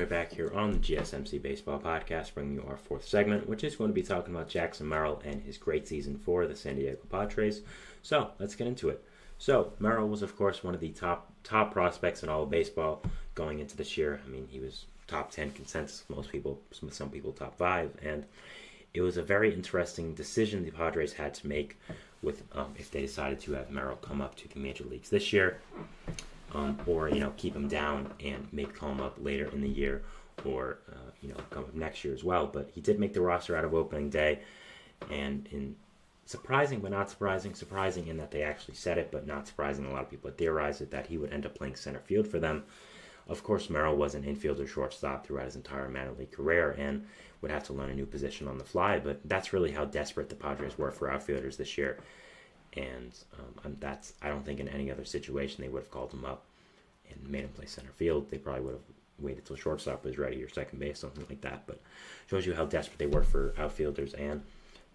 we're back here on the GSMC Baseball Podcast, bringing you our fourth segment, which is going to be talking about Jackson Merrill and his great season for the San Diego Padres. So, let's get into it. So, Merrill was, of course, one of the top prospects in all of baseball going into this year. I mean, he was top 10 consensus, most people, some people top 5, and it was a very interesting decision the Padres had to make with if they decided to have Merrill come up to the major leagues this year. Or keep him down and call him up later in the year, or come up next year as well. But he did make the roster out of opening day, and in surprising but not surprising in that they actually said it, but not surprising. A lot of people had theorized it that he would end up playing center field for them. Of course, Merrill was an infielder shortstop throughout his entire minor league career and would have to learn a new position on the fly. But that's really how desperate the Padres were for outfielders this year. And I don't think in any other situation they would have called him up and made him play center field. They probably would have waited till shortstop was ready or second base, something like that. But shows you how desperate they were for outfielders. And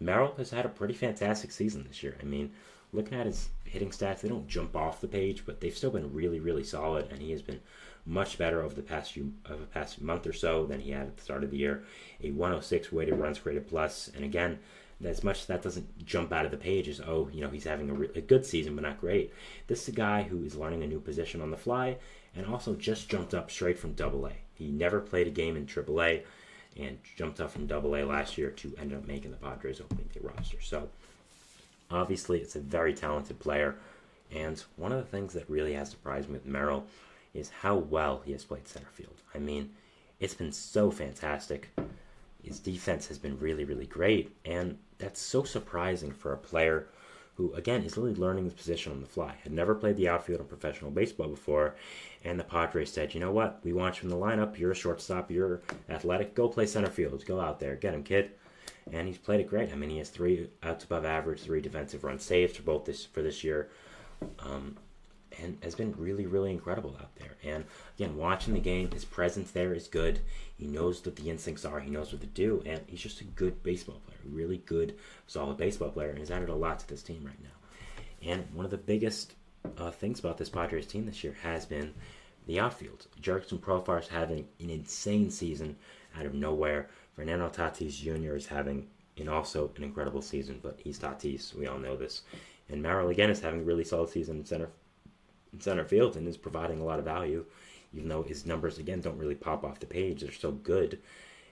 Merrill has had a pretty fantastic season this year. I mean, looking at his hitting stats, they don't jump off the page, but they've still been really, really solid. And he has been much better over the past month or so than he had at the start of the year. A 106 weighted runs created plus, and again, as much as that doesn't jump out of the page as, he's having a good season, but not great. This is a guy who is learning a new position on the fly and also just jumped up straight from Double-A. He never played a game in Triple-A and jumped up from Double-A last year to end up making the Padres opening day roster. So, obviously, it's a very talented player. And one of the things that really has surprised me with Merrill is how well he has played center field. I mean, it's been so fantastic. His defense has been really, really great, and that's so surprising for a player who, again, is really learning his position on the fly. Had never played the outfield in professional baseball before, and the Padres said, you know what, we want you in the lineup, you're a shortstop, you're athletic, go play center field, go out there, get him, kid. And he's played it great. I mean, he has 3 outs above average, 3 defensive runs saved for this year. And has been really, really incredible out there. And again, watching the game, his presence there is good. He knows what the instincts are. He knows what to do. And he's just a good baseball player, a really good, solid baseball player. And he's added a lot to this team right now. And one of the biggest things about this Padres team this year has been the outfield. Jurickson Profar is having an insane season out of nowhere. Fernando Tatis Jr. is having also an incredible season, but he's Tatis. We all know this. And Merrill, again, is having a really solid season in center field and is providing a lot of value, even though his numbers, again, don't really pop off the page. They're still good.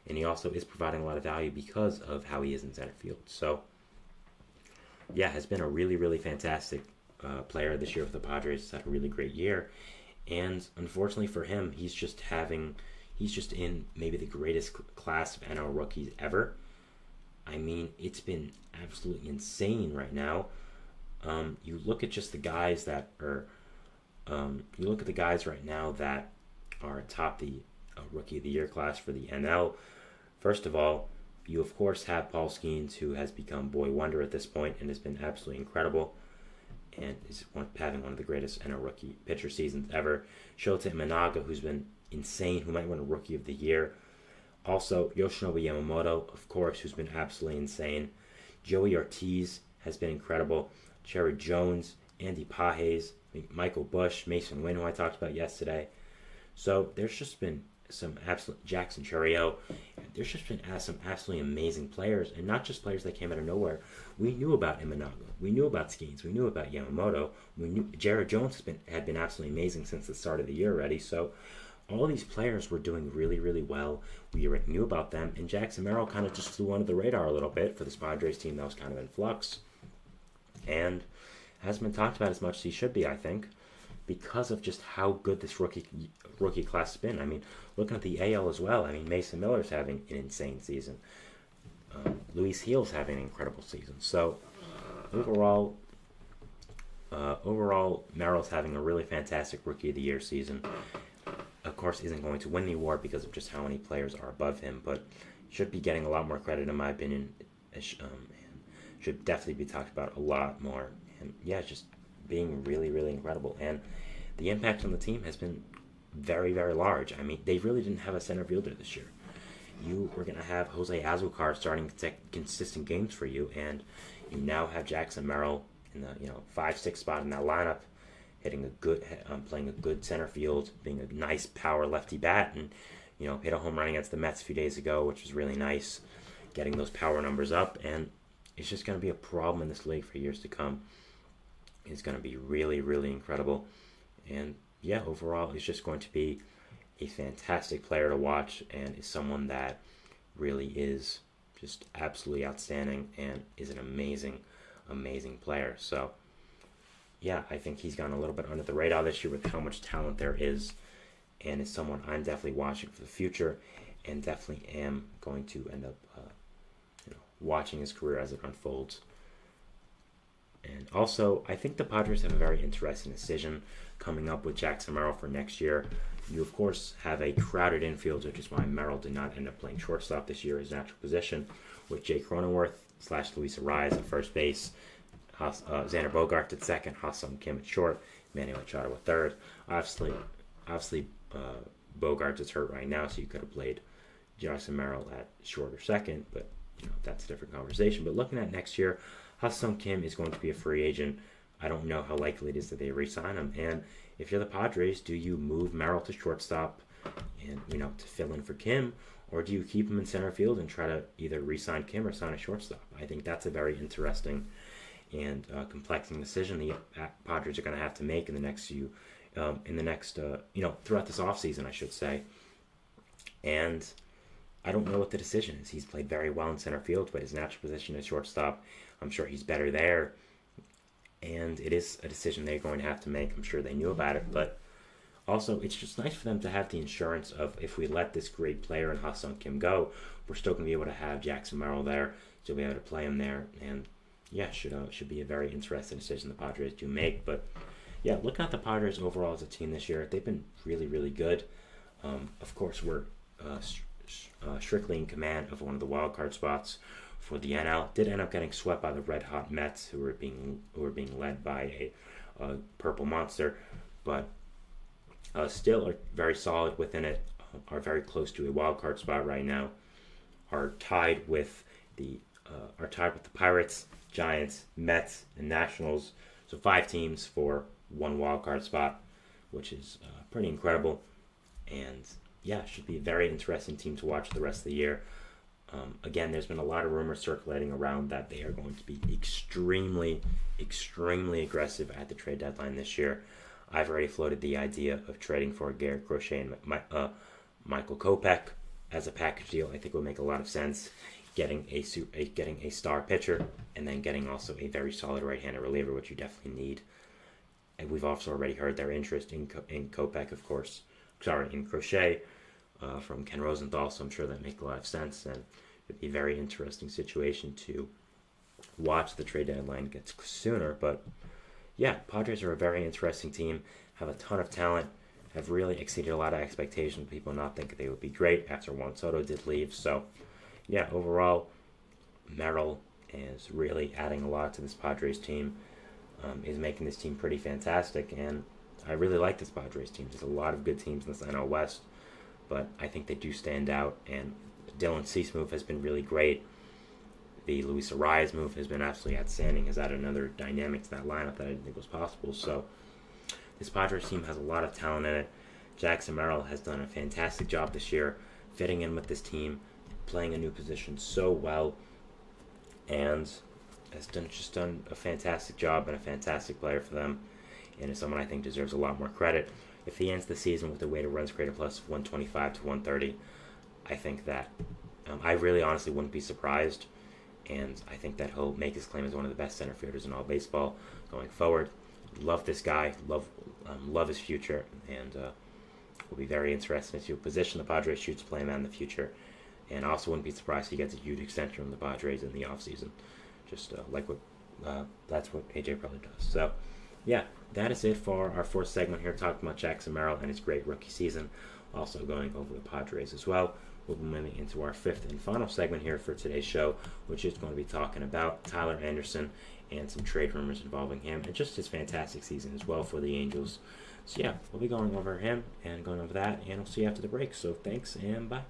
And he also is providing a lot of value because of how he is in center field. So, yeah, has been a really, really fantastic player this year with the Padres. He's had a really great year. And unfortunately for him, he's just in maybe the greatest class of NL rookies ever. I mean, it's been absolutely insane right now. You look at just the guys that are right now that are atop the Rookie of the Year class for the NL. First of all, you of course have Paul Skeens, who has become boy wonder at this point and has been absolutely incredible and is having one of the greatest NL rookie pitcher seasons ever. Shota Imanaga, who's been insane, who might win a Rookie of the Year. Also, Yoshinobu Yamamoto, of course, who's been absolutely insane. Joey Ortiz has been incredible. Cherry Jones, Andy Pages, Michael Bush, Mason Wynn, who I talked about yesterday. So there's just been some absolute Jackson Merrill. There's just been some absolutely amazing players, and not just players that came out of nowhere. We knew about Imanaga. We knew about Skeens. We knew about Yamamoto. We knew Jared Jones had been absolutely amazing since the start of the year already. So all these players were doing really, really well. We already knew about them, and Jackson Merrill kind of just flew under the radar a little bit for this Padres team that was kind of in flux. And hasn't been talked about as much as he should be, I think, because of just how good this rookie class has been. I mean, looking at the AL as well, I mean, Mason Miller's having an insane season. Luis Gil's having an incredible season. So, overall, Merrill's having a really fantastic Rookie of the Year season. Of course, isn't going to win the award because of just how many players are above him, but should be getting a lot more credit, in my opinion. Should definitely be talked about a lot more. And yeah, just being really, really incredible. And the impact on the team has been very, very large. I mean, they really didn't have a center fielder this year. You were going to have Jose Azucar starting consistent games for you, and you now have Jackson Merrill in the 5-6 spot in that lineup, hitting playing a good center field, being a nice power lefty bat, and hit a home run against the Mets a few days ago, which was really nice, getting those power numbers up, and it's just going to be a problem in this league for years to come. He's going to be really, really incredible, and yeah, overall, he's just going to be a fantastic player to watch, and is someone that really is just absolutely outstanding and is an amazing, amazing player. So yeah, I think he's gone a little bit under the radar this year with how much talent there is, and is someone I'm definitely watching for the future, and definitely am going to end up watching his career as it unfolds. And also, I think the Padres have a very interesting decision coming up with Jackson Merrill for next year. You, of course, have a crowded infield, which is why Merrill did not end up playing shortstop this year, his natural position, with Jake Cronenworth / Luis Arraez at first base, Xander Bogaerts at second, Ha-Seong Kim at short, Manny Machado at third. Obviously, Bogaerts is hurt right now, so you could have played Jackson Merrill at short or second, but that's a different conversation. But looking at next year, Ha-Seong Kim is going to be a free agent. I don't know how likely it is that they re-sign him. And if you're the Padres, do you move Merrill to shortstop and to fill in for Kim, or do you keep him in center field and try to either re-sign Kim or sign a shortstop? I think that's a very interesting and complex decision the Padres are going to have to make in the next throughout this offseason, I should say. And I don't know what the decision is. He's played very well in center field, but his natural position is shortstop. I'm sure he's better there. And it is a decision they're going to have to make. I'm sure they knew about it, but also it's just nice for them to have the insurance of, if we let this great player in Ha-Seong Kim go, we're still going to be able to have Jackson Merrill there, so we'll be able to play him there. And yeah, should be a very interesting decision the Padres do make. But yeah, looking at the Padres overall as a team this year, they've been really, really good. Of course, we're strictly in command of one of the wild card spots for the NL. Did end up getting swept by the red hot Mets, who were being led by a purple monster, but still are very solid within it. Are very close to a wild card spot right now. Are tied with the Pirates, Giants, Mets, and Nationals. So 5 teams for one wild card spot, which is pretty incredible. And yeah, should be a very interesting team to watch the rest of the year. Again, there's been a lot of rumors circulating around that they are going to be extremely, extremely aggressive at the trade deadline this year. I've already floated the idea of trading for Garrett Crochet and Michael Kopech as a package deal. I think would make a lot of sense. Getting a star pitcher, and then getting also a very solid right-handed reliever, which you definitely need. And we've also already heard their interest in Kopech, of course. In Crochet from Ken Rosenthal, so I'm sure that makes a lot of sense, and it'd be a very interesting situation to watch the trade deadline get sooner. But yeah, Padres are a very interesting team, have a ton of talent, have really exceeded a lot of expectations. People not think they would be great after Juan Soto did leave. So yeah, overall, Merrill is really adding a lot to this Padres team, is making this team pretty fantastic, and I really like this Padres team. There's a lot of good teams in this NL West, but I think they do stand out, and Dylan Cease move has been really great. The Luis Arraez move has been absolutely outstanding, has added another dynamic to that lineup that I didn't think was possible. So this Padres team has a lot of talent in it. Jackson Merrill has done a fantastic job this year, fitting in with this team, playing a new position so well, and has done a fantastic job and a fantastic player for them, and is someone I think deserves a lot more credit. If he ends the season with a weighted runs created plus 125 to 130, I think that I really honestly wouldn't be surprised, and I think that he'll make his claim as one of the best center fielders in all baseball going forward. Love this guy, love his future, and will be very interesting to see what position the Padres choose to play him in the future. And I also wouldn't be surprised if he gets a huge extension from the Padres in the offseason. Just that's what AJ probably does. So, yeah, that is it for our fourth segment here, talking about Jackson Merrill and his great rookie season. Also going over the Padres as well. We'll be moving into our fifth and final segment here for today's show, which is going to be talking about Tyler Anderson and some trade rumors involving him, and just his fantastic season as well for the Angels. So, yeah, we'll be going over him and going over that, and we'll see you after the break. So, thanks, and bye.